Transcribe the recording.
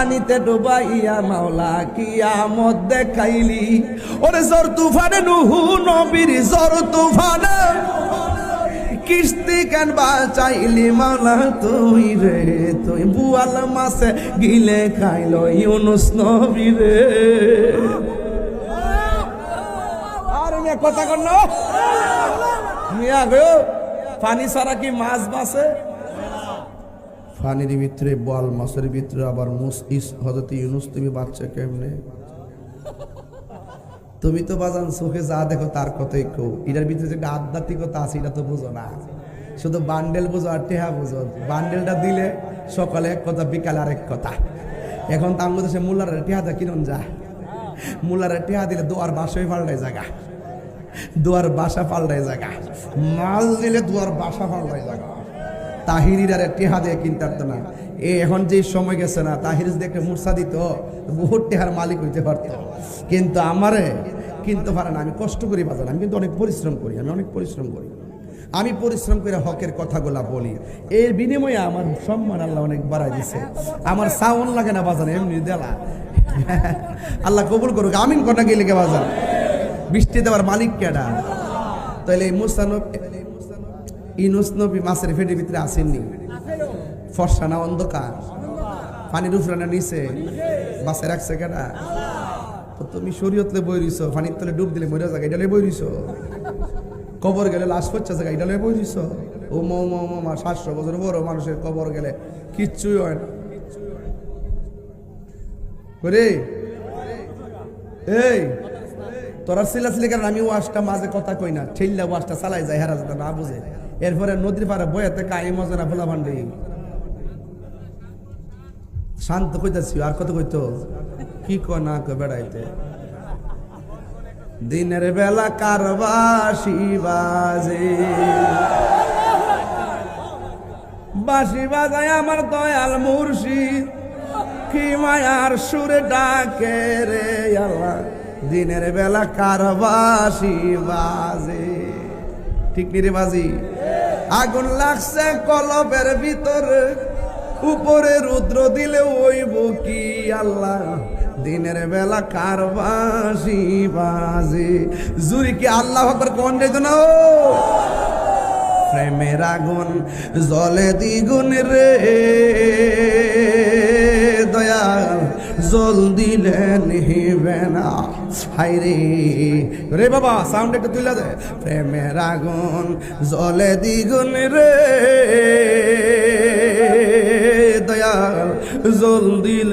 পানিতে ডুবাইয়া মাওলা কিয়ামত দেখাইলি। ওরে জোর তুফানে নুহু নবীর জোর তুফানে কিস্তি কেন বাঁচাইলি মাওলা তুই রে, তুই বুয়াল মাছে গিলে খাইল ইউনুস নবী রে। আর মিয়া কথা কর না মিয়া গো, পানি ছাড়া কি মাছ বাঁচে? পানির ভিতরে বল, মাছের ভিতরে আবার হযরত ইউনুস তুমি বাচ্চা কেমনে? তুমি তো বাজান চোখে যা দেখো তার কথাই কও, এটার ভিতরে যে আধ্যাত্মিকতা আছে এটা তো বুঝো না, শুধু বান্ডেল বুঝো আর টেহা বুঝো। বান্ডেলটা দিলে সকালে এক কথা, বিকালে আরেক কথা। এখন তো আমাদের দেশে মুলারের টেহাটা কিনুন যায়, মুলারের টেহা দিলে দুয়ার বাসায় পাল্টায় জায়গা, দুয়ার বাসা পাল্টায় জায়গা, মাল দিলে দুয়ার বাসা পাল্টায় জায়গা। তাহিরিরারে টেহা দিয়ে কিনতে পারতো না। এখন যে সময় গেছে না, তাহির যদি একটা মূর্ছা দিত বহুত টেহার মালিক হইতে পারত, কিন্তু আমারে কিনতে পারে না। আমি কষ্ট করি বাজার, আমি কিন্তু অনেক পরিশ্রম করি, আমি অনেক পরিশ্রম করি, আমি পরিশ্রম করে হকের কথাগুলা বলি। এর বিনিময়ে আমার সম্মান আল্লাহ অনেক বাড়াই দিছে। আমার সাউন্ড লাগে না বাজার, এমনি দেলা। আল্লাহ কবুল করুক, আমিন কটা গেলে কে বাজার। বৃষ্টি দেওয়ার মালিক কেডা? তাহলে এই ইউনুস নবী মাছের পেটের ভিতরে আসেননি? ফর্সা না অন্ধকার? পানির উপরে না নিচে? বাসে রাখছে কেডা? তো তুমি শরীয়তলে বই রইছ, পানির তলে ডুব দিলে মরে যাবে, এটা বই রইছ। কবর গেলে লাশ পড়ছে জায়গা, এটা বই রইছ। ও মা 700 বছর বড় মানুষের কবর গেলে কিচ্ছুই হয় না। এই তোরা সিলাসিলি কারণ আমি ওয়াশটা মাঝে কথা কই না, ঠেললা ওয়াশটা চালাই যায়, হেরা যেটা না বুঝে। এরপরে নদীর পাড়ে বইয়াতে কাই মজনা ফোলা ভান্ডি শান্ত কইতাছি। আর কত কইতো কি ক না ক বেড়াইতে। দিনের বেলা কারবাসি বাজে, বাঁশি বাজায় আমার দয়াল মুর্শিদ, কি মায়ার সুরে ডাকে রে আল্লাহ। দিনের বেলা কারবাসি বাজে, ঠিক নি রে বাজি? আগুন লাগছে কলবের ভিতরে, উপরে রুদ্র দিলে ওইব কি আল্লাহ। দিনের বেলা কারবাসি বাজে, জুরি কি আল্লাহ আকবার কোন যাইতো না? ও প্রেমের আগুন জলে দ্বিগুণ রে দয়াল, জল দিলে নিবে না। হাই রে রে বাবা, সাউন্ড একটু তুলে দে। প্রেমের আগুন জলে দ্বিগুণ রে দয়াল, জল দিলে